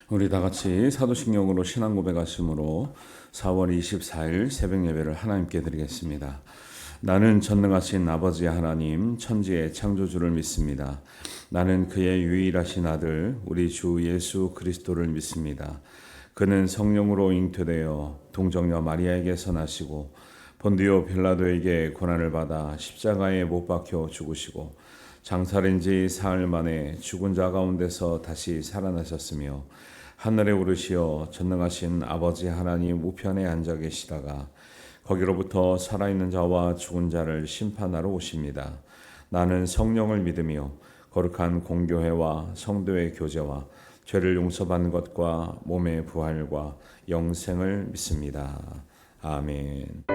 우리 다 같이 사도신경으로 신앙 고백하심으로 4월 24일 새벽 예배를 하나님께 드리겠습니다. 나는 전능하신 아버지 하나님 천지의 창조주를 믿습니다. 나는 그의 유일하신 아들 우리 주 예수 그리스도를 믿습니다. 그는 성령으로 잉태되어 동정녀 마리아에게서 나시고 본디오 빌라도에게 고난을 받아 십자가에 못 박혀 죽으시고 장사된 지 사흘 만에 죽은 자 가운데서 다시 살아나셨으며 하늘에 오르시어 전능하신 아버지 하나님 우편에 앉아 계시다가 거기로부터 살아있는 자와 죽은 자를 심판하러 오십니다. 나는 성령을 믿으며 거룩한 공교회와 성도의 교제와 죄를 용서받는 것과 몸의 부활과 영생을 믿습니다. 아멘.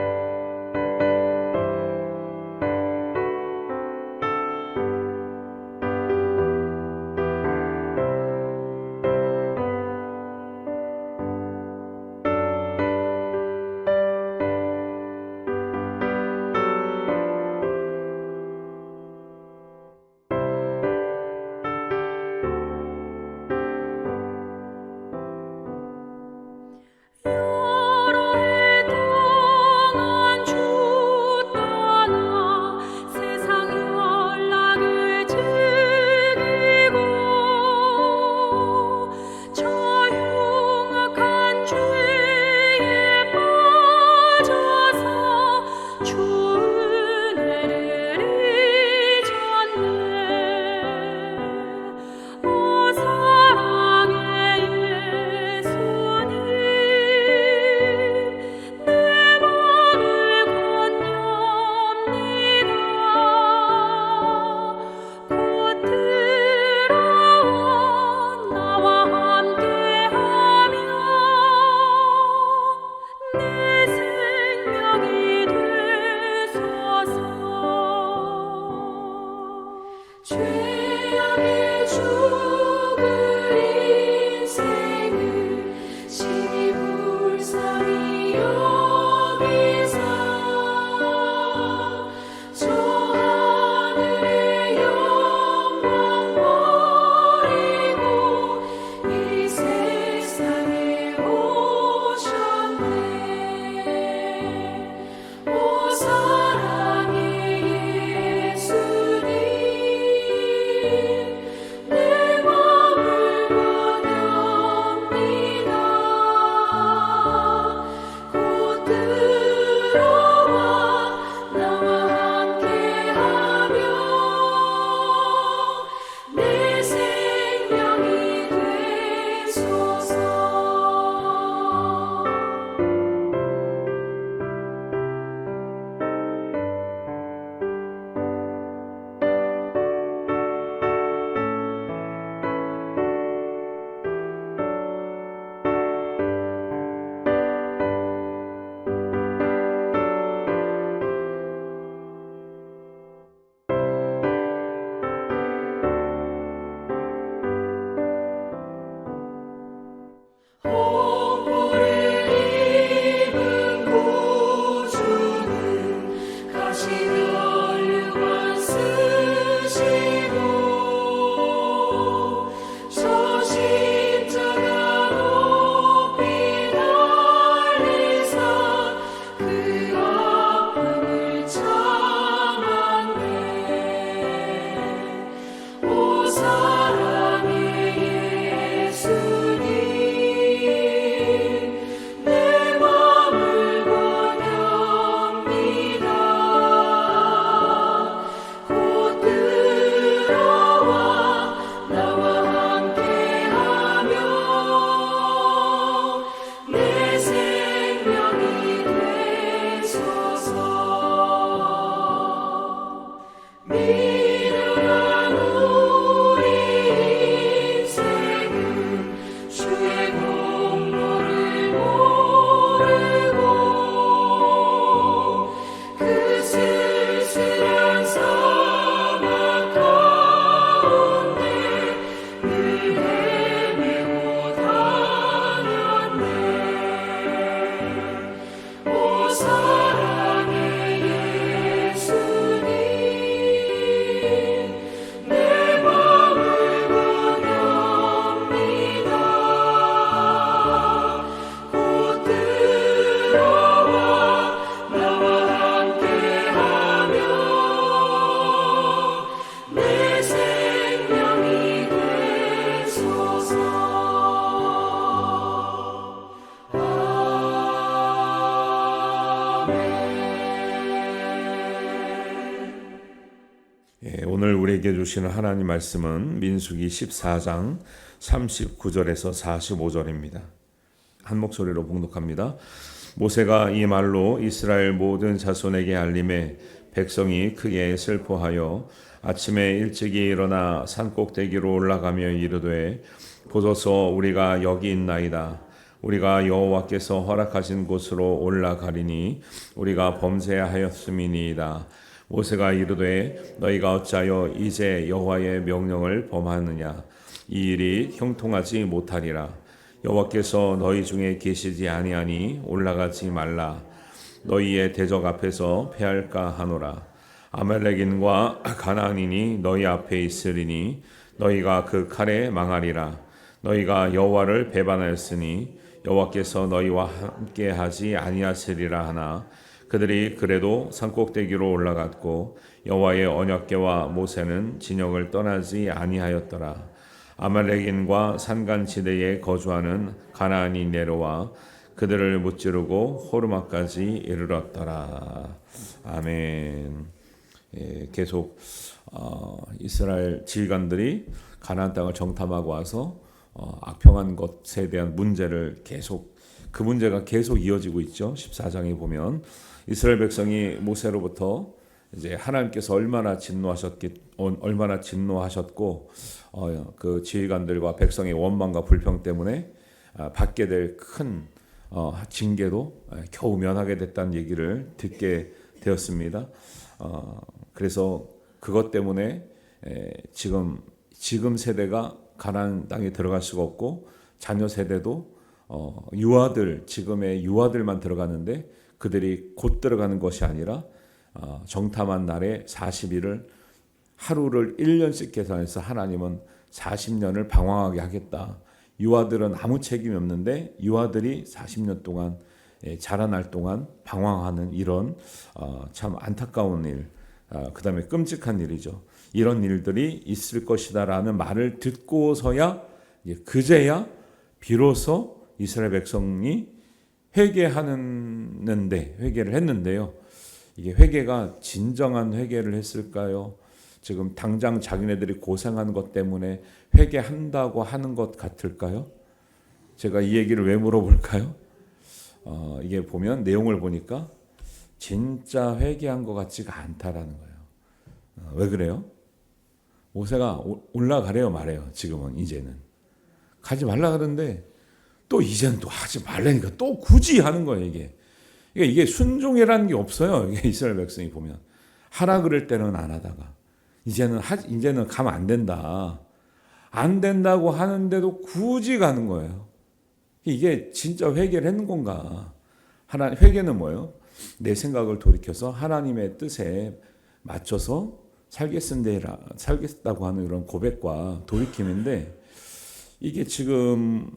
여러 해 동안 우리에게 주시는 하나님 말씀은 민수기 14장 39절에서 45절입니다. 한 목소리로 봉독합니다. 모세가 이 말로 이스라엘 모든 자손에게 알림해 백성이 크게 슬퍼하여 아침에 일찍이 일어나 산꼭대기로 올라가며 이르되 보소서 우리가 여기 있나이다. 우리가 여호와께서 허락하신 곳으로 올라가리니 우리가 범죄하였음이니이다. 모세가 이르되 너희가 어찌하여 이제 여호와의 명령을 범하느냐. 이 일이 형통하지 못하리라. 여호와께서 너희 중에 계시지 아니하니 올라가지 말라. 너희의 대적 앞에서 패할까 하노라. 아말렉인과 가나안인이 너희 앞에 있으리니 너희가 그 칼에 망하리라. 너희가 여호와를 배반하였으니 여호와께서 너희와 함께하지 아니하시리라 하나 그들이 그래도 산꼭대기로 올라갔고 여호와의 언약궤와 모세는 진영을 떠나지 아니하였더라. 아말렉인과 산간지대에 거주하는 가나안이 내려와 그들을 무찌르고 호르마까지 이르렀더라. 아멘. 계속 이스라엘 지휘관들이 가나안 땅을 정탐하고 와서 악평한 것에 대한 문제를 계속 그 문제가 계속 이어지고 있죠. 14장에 보면 이스라엘 백성이 모세로부터 이제 하나님께서 얼마나 진노하셨고 그 지휘관들과 백성의 원망과 불평 때문에 받게 될 큰 징계도 겨우 면하게 됐다는 얘기를 듣게 되었습니다. 그래서 그것 때문에 지금 세대가 가나안 땅에 들어갈 수가 없고 자녀 세대도 유아들 지금의 유아들만 들어가는데 그들이 곧 들어가는 것이 아니라 정탐한 날에 40일을 하루를 1년씩 계산해서 하나님은 40년을 방황하게 하겠다. 유아들은 아무 책임이 없는데 유아들이 40년 동안 자라날 동안 방황하는 이런 참 안타까운 일, 그 다음에 끔찍한 일이죠. 이런 일들이 있을 것이다라는 말을 듣고서야 그제야 비로소 이스라엘 백성이 회개를 했는데요. 이게 회개가 진정한 회개를 했을까요? 지금 당장 자기네들이 고생하는 것 때문에 회개한다고 하는 것 같을까요? 제가 이 얘기를 왜 물어볼까요? 이게 보면 내용을 보니까 진짜 회개한 것 같지가 않다라는 거예요. 왜 그래요? 모세가 올라가래요 말해요. 지금은 이제는 가지 말라 그러는데 또 이제는 또 하지 말라니까 또 굳이 하는 거예요. 이게 순종이라는 게 없어요. 이게 이스라엘 백성이 보면 하라 그럴 때는 안 하다가 이제는 가면 안 된다. 안 된다고 하는데도 굳이 가는 거예요. 이게 진짜 회개를 했는 건가? 회개는 뭐예요? 내 생각을 돌이켜서 하나님의 뜻에 맞춰서 살겠다고 하는 그런 고백과 돌이킴인데 이게 지금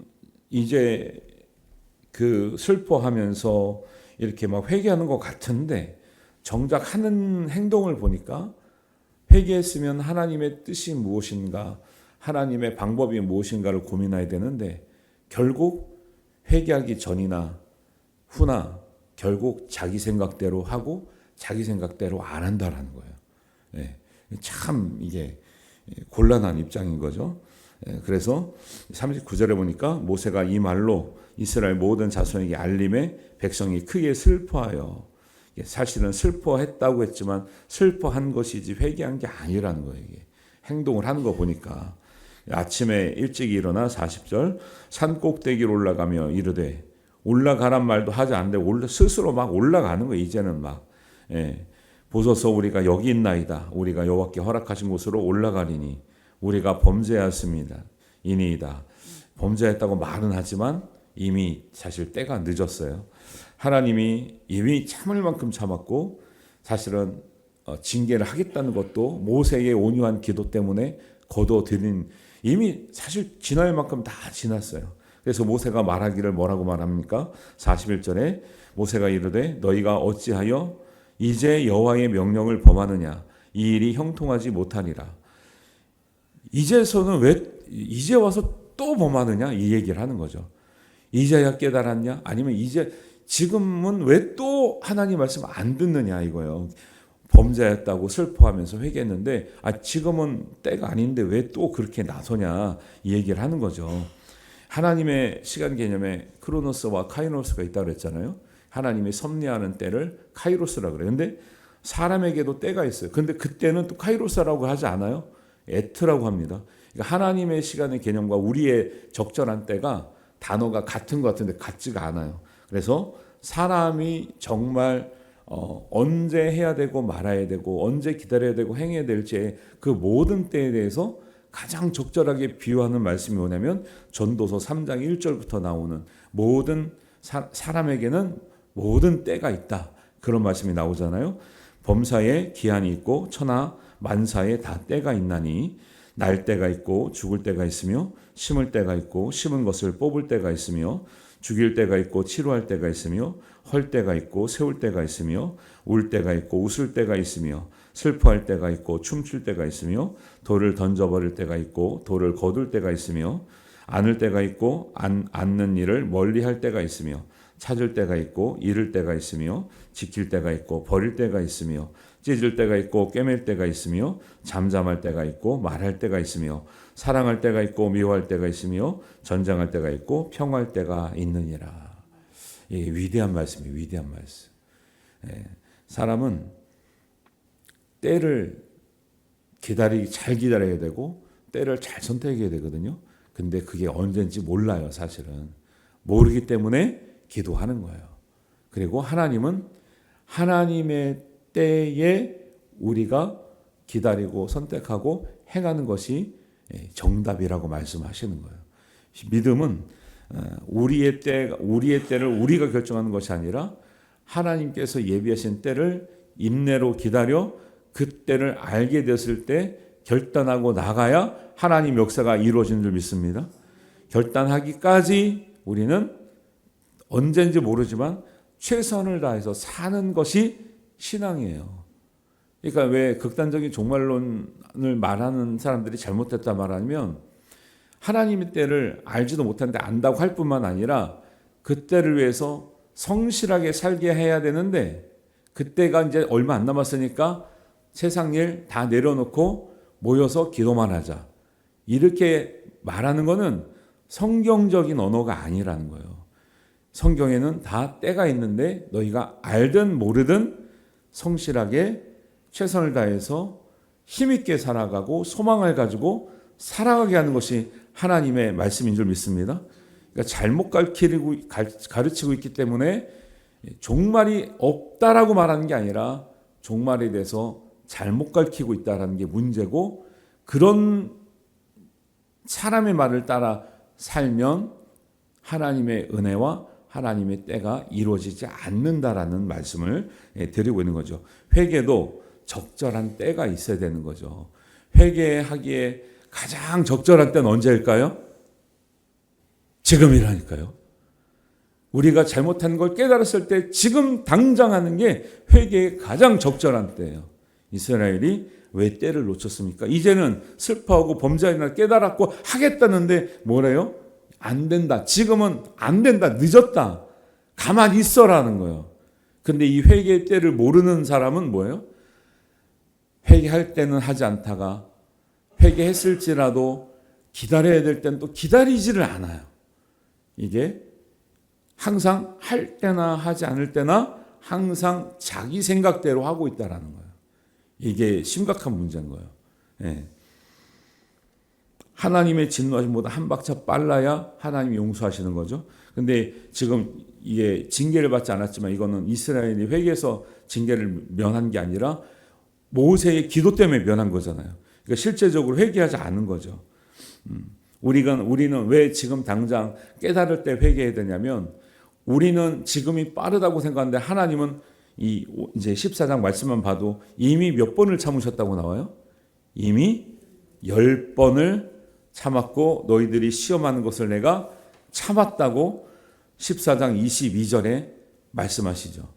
이제 그 슬퍼하면서 이렇게 막 회개하는 것 같은데 정작 하는 행동을 보니까 회개했으면 하나님의 뜻이 무엇인가, 하나님의 방법이 무엇인가를 고민해야 되는데 결국 회개하기 전이나 후나 결국 자기 생각대로 하고 자기 생각대로 안 한다라는 거예요. 네. 참 이게 곤란한 입장인 거죠. 그래서 39절에 보니까 모세가 이 말로 이스라엘 모든 자손에게 알림해 백성이 크게 슬퍼하여 사실은 슬퍼했다고 했지만 슬퍼한 것이지 회개한 게 아니라는 거예요. 이게 행동을 하는 거 보니까 아침에 일찍 일어나 40절 산꼭대기로 올라가며 이르되 올라가란 말도 하지 않는데 스스로 막 올라가는 거예요. 이제는 막 보소서 우리가 여기 있나이다. 우리가 여호와께 허락하신 곳으로 올라가리니 우리가 범죄하였습니다. 이니이다. 범죄했다고 말은 하지만 이미 사실 때가 늦었어요. 하나님이 이미 참을 만큼 참았고 사실은 징계를 하겠다는 것도 모세의 온유한 기도 때문에 거둬들인 이미 사실 지날 만큼 다 지났어요. 그래서 모세가 말하기를 뭐라고 말합니까? 41절에 모세가 이르되 너희가 어찌하여 이제 여호와의 명령을 범하느냐 이 일이 형통하지 못하니라. 이제서는 왜 이제 와서 또 범하느냐 이 얘기를 하는 거죠. 이제야 깨달았냐? 아니면 지금은 왜 또 하나님 말씀 안 듣느냐 이거예요. 범죄했다고 슬퍼하면서 회개했는데 지금은 때가 아닌데 왜 또 그렇게 나서냐 이 얘기를 하는 거죠. 하나님의 시간 개념에 크로노스와 카이노스가 있다고 그랬잖아요. 하나님이 섭리하는 때를 카이로스라고 그래요. 근데 사람에게도 때가 있어요. 근데 그때는 또 카이로스라고 하지 않아요. 에트라고 합니다. 그러니까 하나님의 시간의 개념과 우리의 적절한 때가 단어가 같은 것 같은데 같지가 않아요. 그래서 사람이 정말 언제 해야 되고 말아야 되고 언제 기다려야 되고 행해야 될지 그 모든 때에 대해서 가장 적절하게 비유하는 말씀이 뭐냐면 전도서 3장 1절부터 나오는 모든 사람에게는 모든 때가 있다. 그런 말씀이 나오잖아요. 범사에 기한이 있고 천하 만사에 다 때가 있나니 날 때가 있고 죽을 때가 있으며 심을 때가 있고 심은 것을 뽑을 때가 있으며 죽일 때가 있고 치료할 때가 있으며 헐 때가 있고 세울 때가 있으며 울 때가 있고 웃을 때가 있으며 슬퍼할 때가 있고 춤출 때가 있으며 돌을 던져버릴 때가 있고 돌을 거둘 때가 있으며 안을 때가 있고 않는 일을 멀리할 때가 있으며 찾을 때가 있고 잃을 때가 있으며 지킬 때가 있고 버릴 때가 있으며 찢을 때가 있고 꿰맬 때가 있으며 잠잠할 때가 있고 말할 때가 있으며 사랑할 때가 있고 미워할 때가 있으며 전쟁할 때가 있고 평화할 때가 있느니라. 이게 위대한 말씀이에요. 위대한 말씀. 사람은 때를 잘 기다려야 되고 때를 잘 선택해야 되거든요. 근데 그게 언제인지 몰라요. 사실은 모르기 때문에 기도하는 거예요. 그리고 하나님은 하나님의 때에 우리가 기다리고 선택하고 행하는 것이 정답이라고 말씀하시는 거예요. 믿음은 우리의 때를 우리가 결정하는 것이 아니라 하나님께서 예비하신 때를 인내로 기다려 그 때를 알게 됐을 때 결단하고 나가야 하나님 역사가 이루어지는 줄 믿습니다. 결단하기까지 우리는 언제인지 모르지만 최선을 다해서 사는 것이 신앙이에요. 그러니까 왜 극단적인 종말론을 말하는 사람들이 잘못됐다 말하면 하나님의 때를 알지도 못하는데 안다고 할 뿐만 아니라 그 때를 위해서 성실하게 살게 해야 되는데 그때가 이제 얼마 안 남았으니까 세상 일 다 내려놓고 모여서 기도만 하자. 이렇게 말하는 거는 성경적인 언어가 아니라는 거예요. 성경에는 다 때가 있는데 너희가 알든 모르든 성실하게 최선을 다해서 힘있게 살아가고 소망을 가지고 살아가게 하는 것이 하나님의 말씀인 줄 믿습니다. 그러니까 잘못 가르치고 있기 때문에 종말이 없다라고 말하는 게 아니라 종말에 대해서 잘못 가르치고 있다는 게 문제고 그런 사람의 말을 따라 살면 하나님의 은혜와 하나님의 때가 이루어지지 않는다라는 말씀을 드리고 있는 거죠. 회개도 적절한 때가 있어야 되는 거죠. 회개하기에 가장 적절한 때는 언제일까요? 지금이라니까요. 우리가 잘못한 걸 깨달았을 때 지금 당장 하는 게 회개의 가장 적절한 때예요. 이스라엘이 왜 때를 놓쳤습니까? 이제는 슬퍼하고 범죄한 날 깨달았고 하겠다는데 뭐래요? 안 된다. 지금은 안 된다. 늦었다. 가만히 있어라는 거예요. 근데 이 회개의 때를 모르는 사람은 뭐예요? 회개할 때는 하지 않다가 회개했을지라도 기다려야 될 때는 또 기다리지를 않아요. 이게 항상 할 때나 하지 않을 때나 항상 자기 생각대로 하고 있다라는 거예요. 이게 심각한 문제인 거예요. 예. 하나님의 진노하심보다 한 박자 빨라야 하나님이 용서하시는 거죠. 근데 지금 이게 징계를 받지 않았지만 이거는 이스라엘이 회개해서 징계를 면한 게 아니라 모세의 기도 때문에 면한 거잖아요. 그러니까 실제적으로 회개하지 않은 거죠. 우리는 왜 지금 당장 깨달을 때 회개해야 되냐면 우리는 지금이 빠르다고 생각하는데 하나님은 이제 14장 말씀만 봐도 이미 몇 번을 참으셨다고 나와요? 이미 10번을 참았고 너희들이 시험하는 것을 내가 참았다고 14장 22절에 말씀하시죠.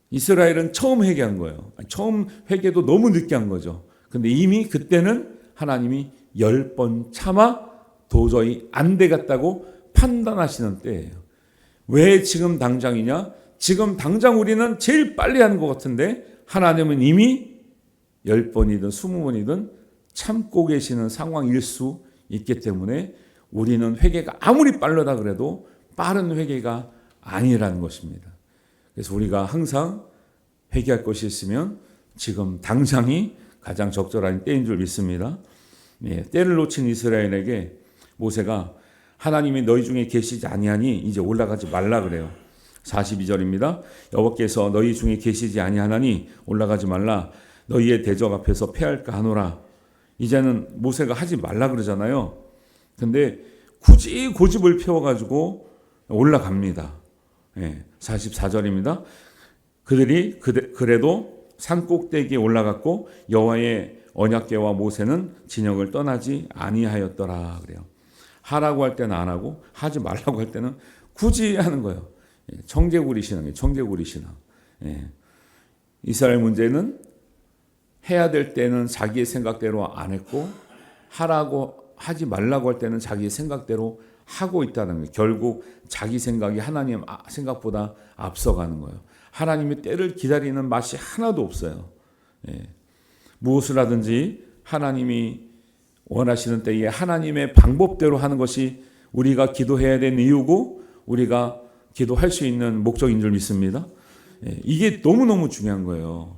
이스라엘은 처음 회개한 거예요. 처음 회개도 너무 늦게 한 거죠. 근데 이미 그때는 하나님이 10번 참아 도저히 안 되겠다고 판단하시는 때예요. 왜 지금 당장이냐? 지금 당장 우리는 제일 빨리 하는 것 같은데 하나님은 이미 10번이든 20번이든 참고 계시는 상황일 수 있기 때문에 우리는 회개가 아무리 빠르다 그래도 빠른 회개가 아니라는 것입니다. 그래서 우리가 항상 회개할 것이 있으면 지금 당장이 가장 적절한 때인 줄 믿습니다. 때를 놓친 이스라엘에게 모세가 하나님이 너희 중에 계시지 아니하니 이제 올라가지 말라 그래요. 42절입니다. 여호와께서 너희 중에 계시지 아니하나니 올라가지 말라. 너희의 대적 앞에서 패할까 하노라. 이제는 모세가 하지 말라 그러잖아요. 근데 굳이 고집을 피워가지고 올라갑니다. 44절입니다. 그들이 그래도 산 꼭대기에 올라갔고 여호와의 언약궤와 모세는 진영을 떠나지 아니하였더라 그래요. 하라고 할 때는 안 하고 하지 말라고 할 때는 굳이 하는 거예요. 청개구리 신앙이에요. 청개구리 신앙. 이스라엘 문제는 해야 될 때는 자기의 생각대로 안 했고 하지 말라고 할 때는 자기의 생각대로 하고 있다는 거예요. 결국 자기 생각이 하나님 생각보다 앞서가는 거예요. 하나님의 때를 기다리는 맛이 하나도 없어요. 무엇을 하든지 하나님이 원하시는 때에 하나님의 방법대로 하는 것이 우리가 기도해야 되는 이유고 우리가 기도할 수 있는 목적인 줄 믿습니다. 이게 너무너무 중요한 거예요.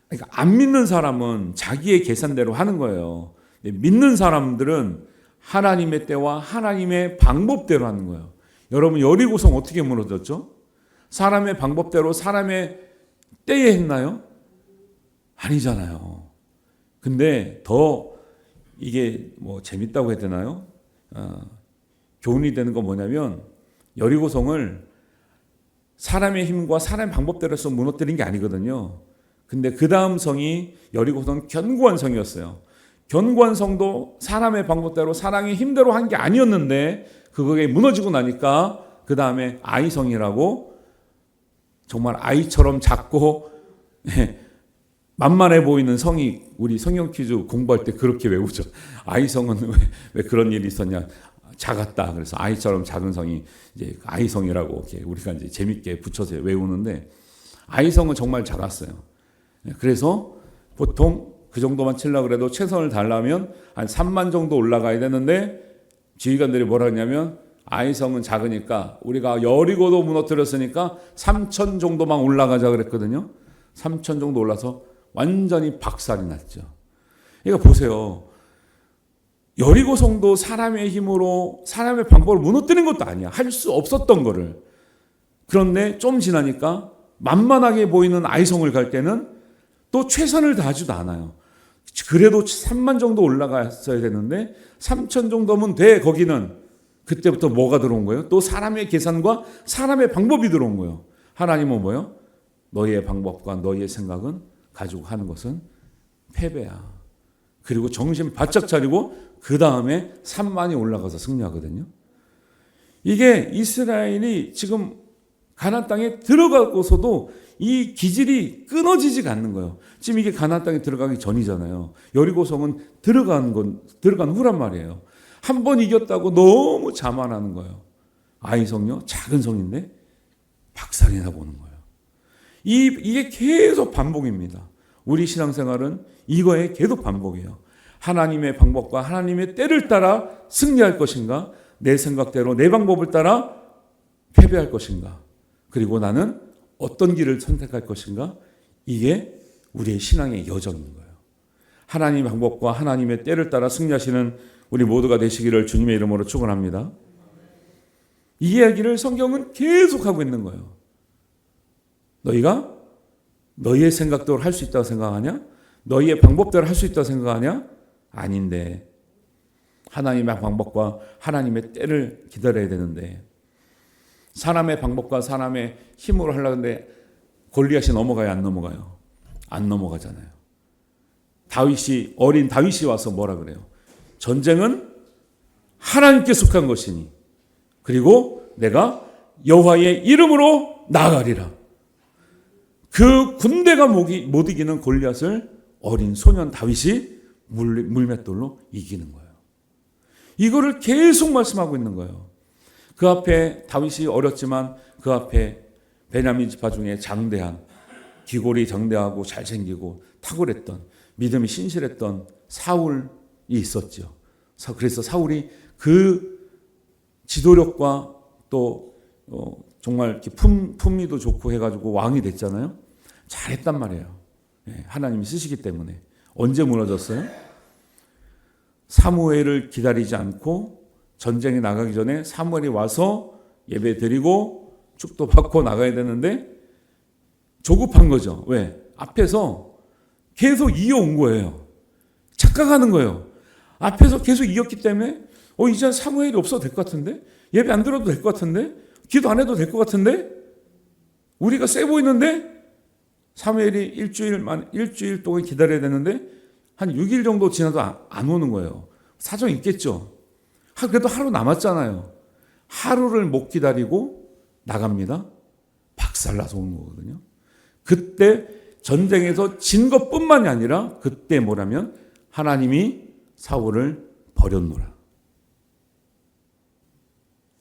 그러니까 안 믿는 사람은 자기의 계산대로 하는 거예요. 믿는 사람들은 하나님의 때와 하나님의 방법대로 하는 거예요. 여러분 여리고성 어떻게 무너졌죠? 사람의 방법대로 사람의 때에 했나요? 아니잖아요. 근데 더 이게 뭐 재밌다고 해야 되나요? 교훈이 되는 건 뭐냐면 여리고성을 사람의 힘과 사람의 방법대로 해서 무너뜨린 게 아니거든요. 근데 그 다음 성이 여리고성 견고한 성이었어요. 견고한 성도 사람의 방법대로 사람의 힘대로 한 게 아니었는데 그게 무너지고 나니까 그 다음에 아이성이라고 정말 아이처럼 작고 만만해 보이는 성이 우리 성경 퀴즈 공부할 때 그렇게 외우죠. 아이성은 왜 그런 일이 있었냐? 작았다. 그래서 아이처럼 작은 성이 이제 아이성이라고 이렇게 우리가 이제 재밌게 붙여서 외우는데 아이성은 정말 작았어요. 그래서 보통 그 정도만 치려고 그래도 최선을 다하려면 한 3만 정도 올라가야 되는데 지휘관들이 뭐라 했냐면 아이성은 작으니까 우리가 여리고도 무너뜨렸으니까 3천 정도만 올라가자 그랬거든요. 3천 정도 올라서 완전히 박살이 났죠. 그러니까 보세요. 여리고성도 사람의 힘으로 사람의 방법으로 무너뜨린 것도 아니야. 할 수 없었던 거를. 그런데 좀 지나니까 만만하게 보이는 아이성을 갈 때는 또 최선을 다하지도 않아요. 그래도 3만 정도 올라갔어야 되는데 3천 정도면 돼. 거기는 그때부터 뭐가 들어온 거예요? 또 사람의 계산과 사람의 방법이 들어온 거예요. 하나님은 뭐예요? 너희의 방법과 너희의 생각은 가지고 하는 것은 패배야. 그리고 정신 바짝 차리고 그 다음에 3만이 올라가서 승리하거든요. 이게 이스라엘이 지금 가나안 땅에 들어가고서도 이 기질이 끊어지지가 않는 거예요. 지금 이게 가나안 땅에 들어가기 전이잖아요. 여리고성은 들어간 후란 말이에요. 한 번 이겼다고 너무 자만하는 거예요. 아이성요, 작은 성인데 박살이 나고 오는 거예요. 이게 계속 반복입니다. 우리 신앙생활은 이거에 계속 반복이에요. 하나님의 방법과 하나님의 때를 따라 승리할 것인가, 내 생각대로 내 방법을 따라 패배할 것인가, 그리고 나는 어떤 길을 선택할 것인가, 이게 우리의 신앙의 여정인 거예요. 하나님의 방법과 하나님의 때를 따라 승리하시는 우리 모두가 되시기를 주님의 이름으로 축원합니다. 이 이야기를 성경은 계속하고 있는 거예요. 너희가 너희의 생각대로 할 수 있다고 생각하냐? 너희의 방법대로 할 수 있다고 생각하냐? 아닌데 하나님의 방법과 하나님의 때를 기다려야 되는데 사람의 방법과 사람의 힘으로 하려는데 골리앗이 넘어가요? 안 넘어가요? 안 넘어가잖아요. 어린 다윗이 와서 뭐라 그래요? 전쟁은 하나님께 속한 것이니 그리고 내가 여호와의 이름으로 나아가리라. 그 군대가 못 이기는 골리앗을 어린 소년 다윗이 물맷돌로 이기는 거예요. 이거를 계속 말씀하고 있는 거예요. 그 앞에 다윗이 어렸지만 그 앞에 베냐민 지파 중에 장대한 귀골이 장대하고 잘생기고 탁월했던, 믿음이 신실했던 사울이 있었죠. 그래서 사울이 그 지도력과 또 정말 이렇게 품위도 좋고 해가지고 왕이 됐잖아요. 잘했단 말이에요. 하나님이 쓰시기 때문에. 언제 무너졌어요? 사무엘을 기다리지 않고 전쟁에 나가기 전에 사무엘이 와서 예배 드리고 축도 받고 나가야 되는데 조급한 거죠. 왜? 앞에서 계속 이어온 거예요. 착각하는 거예요. 앞에서 계속 이었기 때문에 이제 사무엘이 없어도 될 것 같은데? 예배 안 들어도 될 것 같은데? 기도 안 해도 될 것 같은데? 우리가 세 보이는데? 사무엘이 일주일 동안 기다려야 되는데 한 6일 정도 지나도 안 오는 거예요. 사정이 있겠죠. 그래도 하루 남았잖아요. 하루를 못 기다리고 나갑니다. 박살나서 오는 거거든요. 그때 전쟁에서 진 것뿐만이 아니라 그때 뭐라면 하나님이 사울을 버렸노라.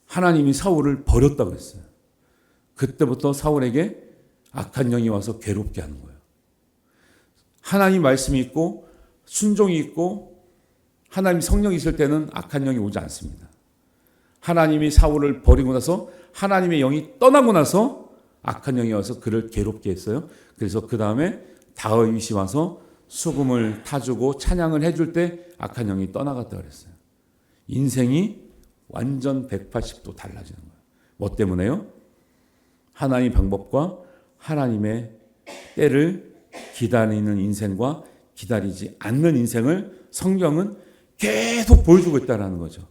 하나님이 사울을 버렸다고 했어요. 그때부터 사울에게 악한 영이 와서 괴롭게 하는 거예요. 하나님 말씀이 있고 순종이 있고 하나님 성령이 있을 때는 악한 영이 오지 않습니다. 하나님이 사울을 버리고 나서 하나님의 영이 떠나고 나서 악한 영이 와서 그를 괴롭게 했어요. 그래서 그 다음에 다윗이 와서 수금을 타주고 찬양을 해줄 때 악한 영이 떠나갔다고 그랬어요. 인생이 완전 180도 달라지는 거예요. 뭐 때문에요? 하나님의 방법과 하나님의 때를 기다리는 인생과 기다리지 않는 인생을 성경은 계속 보여주고 있다는 거죠.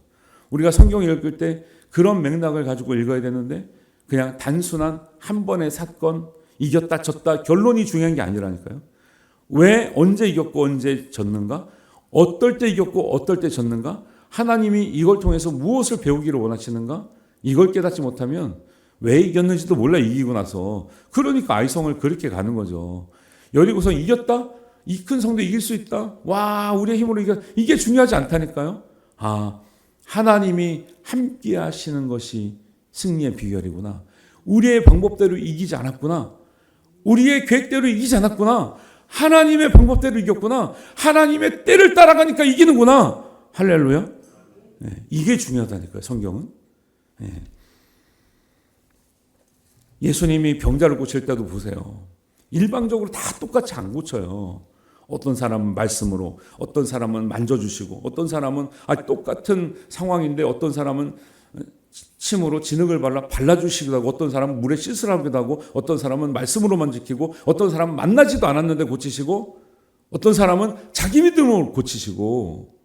우리가 성경을 읽을 때 그런 맥락을 가지고 읽어야 되는데 그냥 단순한 한 번의 사건, 이겼다 졌다 결론이 중요한 게 아니라니까요. 왜 언제 이겼고 언제 졌는가? 어떨 때 이겼고 어떨 때 졌는가? 하나님이 이걸 통해서 무엇을 배우기를 원하시는가? 이걸 깨닫지 못하면 왜 이겼는지도 몰라 이기고 나서. 그러니까 아이성을 그렇게 가는 거죠. 여리고성 이겼다? 이 큰 성도 이길 수 있다? 와, 우리의 힘으로 이겨. 이게 중요하지 않다니까요. 하나님이 함께 하시는 것이 승리의 비결이구나. 우리의 방법대로 이기지 않았구나. 우리의 계획대로 이기지 않았구나. 하나님의 방법대로 이겼구나. 하나님의 때를 따라가니까 이기는구나. 할렐루야. 이게 중요하다니까요, 성경은. 예수님이 병자를 고칠 때도 보세요. 일방적으로 다 똑같이 안 고쳐요. 어떤 사람은 말씀으로, 어떤 사람은 만져주시고, 어떤 사람은 똑같은 상황인데 어떤 사람은 침으로 진흙을 발라주시기도 하고, 어떤 사람은 물에 씻으라기도 하고, 어떤 사람은 말씀으로만 지키고, 어떤 사람은 만나지도 않았는데 고치시고, 어떤 사람은 자기 믿음으로 고치시고,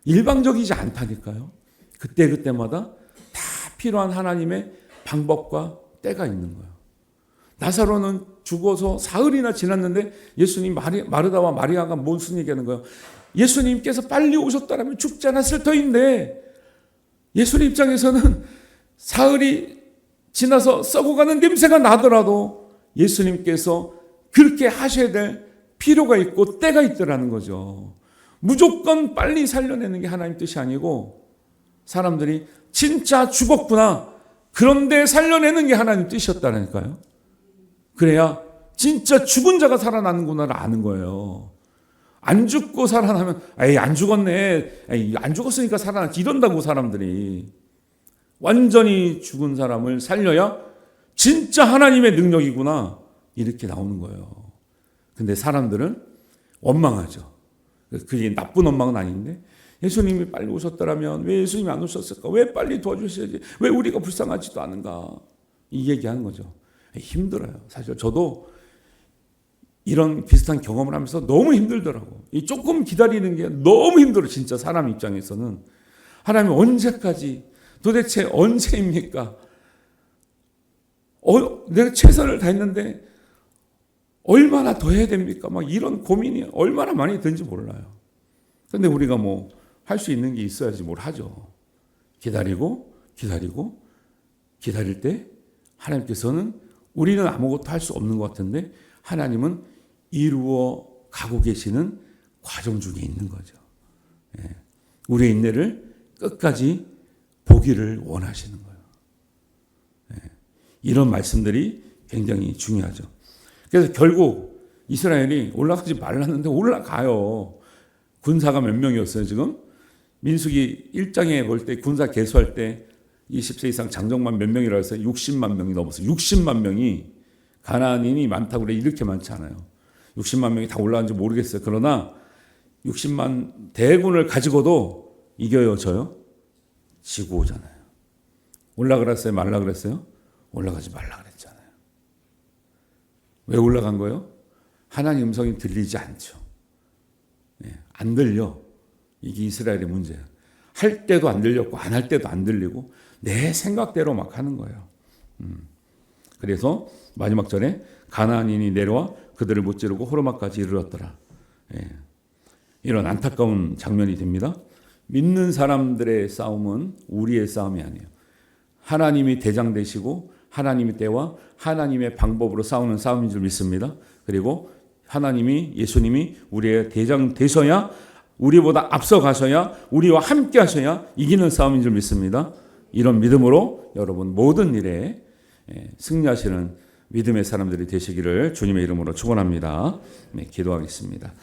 일방적이지 않다니까요. 그때마다 다 필요한 하나님의 방법과 때가 있는 거예요. 나사로는 죽어서 사흘이나 지났는데 예수님 마르다와 마리아가 무슨 얘기하는 거예요? 예수님께서 빨리 오셨다면 죽지 않았을 터인데 예수님 입장에서는 사흘이 지나서 썩어가는 냄새가 나더라도 예수님께서 그렇게 하셔야 될 필요가 있고 때가 있더라는 거죠. 무조건 빨리 살려내는 게 하나님 뜻이 아니고 사람들이 진짜 죽었구나. 그런데 살려내는 게 하나님 뜻이었다니까요. 그래야 진짜 죽은 자가 살아나는구나를 아는 거예요. 안 죽고 살아나면 안 죽었네. 안 죽었으니까 살아났지. 이런다고 사람들이. 완전히 죽은 사람을 살려야 진짜 하나님의 능력이구나. 이렇게 나오는 거예요. 근데 사람들은 원망하죠. 그게 나쁜 원망은 아닌데 예수님이 빨리 오셨더라면 왜 예수님이 안 오셨을까? 왜 빨리 도와주셔야지? 왜 우리가 불쌍하지도 않은가? 이 얘기하는 거죠. 힘들어요. 사실 저도 이런 비슷한 경험을 하면서 너무 힘들더라고. 이 조금 기다리는 게 너무 힘들어. 진짜 사람 입장에서는. 하나님 언제까지? 도대체 언제입니까? 내가 최선을 다했는데 얼마나 더 해야 됩니까? 막 이런 고민이 얼마나 많이 드는지 몰라요. 근데 우리가 뭐 할 수 있는 게 있어야지 뭘 하죠. 기다리고 기다릴 때 하나님께서는 우리는 아무것도 할 수 없는 것 같은데 하나님은 이루어 가고 계시는 과정 중에 있는 거죠. 우리의 인내를 끝까지 보기를 원하시는 거예요. 이런 말씀들이 굉장히 중요하죠. 그래서 결국 이스라엘이 올라가지 말랐는데 올라가요. 군사가 몇 명이었어요 지금? 민수기 1장에 볼 때 군사 개수할 때 20세 이상 장정만 몇 명이라고 했어요? 60만 명이 넘었어요. 60만 명이 가나안인이 많다고 그래. 이렇게 많지 않아요. 60만 명이 다 올라간지 모르겠어요. 그러나 60만 대군을 가지고도 이겨요, 저요? 지고 오잖아요. 올라가라 그랬어요? 말라 그랬어요? 올라가지 말라 그랬잖아요. 왜 올라간 거예요? 하나님 음성이 들리지 않죠. 안 들려. 이게 이스라엘의 문제예요. 할 때도 안 들렸고 안 할 때도 안 들리고 내 생각대로 막 하는 거예요. 그래서 마지막 절에 가나안인이 내려와 그들을 무찌르고 호르마까지 이르렀더라. 이런 안타까운 장면이 됩니다. 믿는 사람들의 싸움은 우리의 싸움이 아니에요. 하나님이 대장 되시고 하나님의 때와 하나님의 방법으로 싸우는 싸움인 줄 믿습니다. 그리고 하나님이 예수님이 우리의 대장 되셔야 우리보다 앞서가셔야 우리와 함께 하셔야 이기는 싸움인 줄 믿습니다. 이런 믿음으로 여러분 모든 일에 승리하시는 믿음의 사람들이 되시기를 주님의 이름으로 축원합니다. 기도하겠습니다.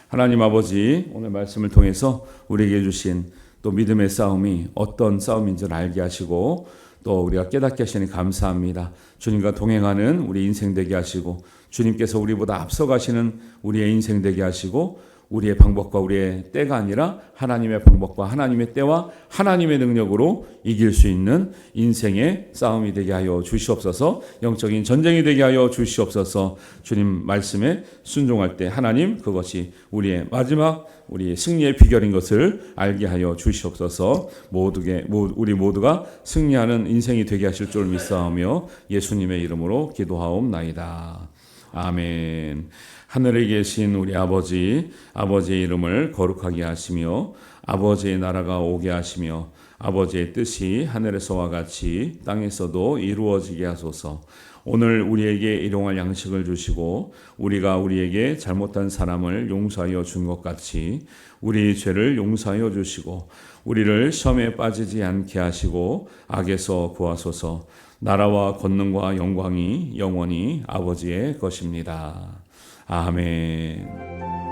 하나님 아버지, 오늘 말씀을 통해서 우리에게 주신 또 믿음의 싸움이 어떤 싸움인 줄 알게 하시고 또 우리가 깨닫게 하시니 감사합니다. 주님과 동행하는 우리 인생 되게 하시고 주님께서 우리보다 앞서가시는 우리의 인생 되게 하시고 우리의 방법과 우리의 때가 아니라 하나님의 방법과 하나님의 때와 하나님의 능력으로 이길 수 있는 인생의 싸움이 되게 하여 주시옵소서. 영적인 전쟁이 되게 하여 주시옵소서. 주님 말씀에 순종할 때 하나님 그것이 우리의 마지막 우리의 승리의 비결인 것을 알게 하여 주시옵소서. 우리 모두가 승리하는 인생이 되게 하실 줄 믿사오며 예수님의 이름으로 기도하옵나이다. 아멘. 하늘에 계신 우리 아버지, 아버지의 이름을 거룩하게 하시며 아버지의 나라가 오게 하시며 아버지의 뜻이 하늘에서와 같이 땅에서도 이루어지게 하소서. 오늘 우리에게 일용할 양식을 주시고 우리가 우리에게 잘못한 사람을 용서하여 준 것 같이 우리 죄를 용서하여 주시고 우리를 시험에 빠지지 않게 하시고 악에서 구하소서. 나라와 권능과 영광이 영원히 아버지의 것입니다. 아멘.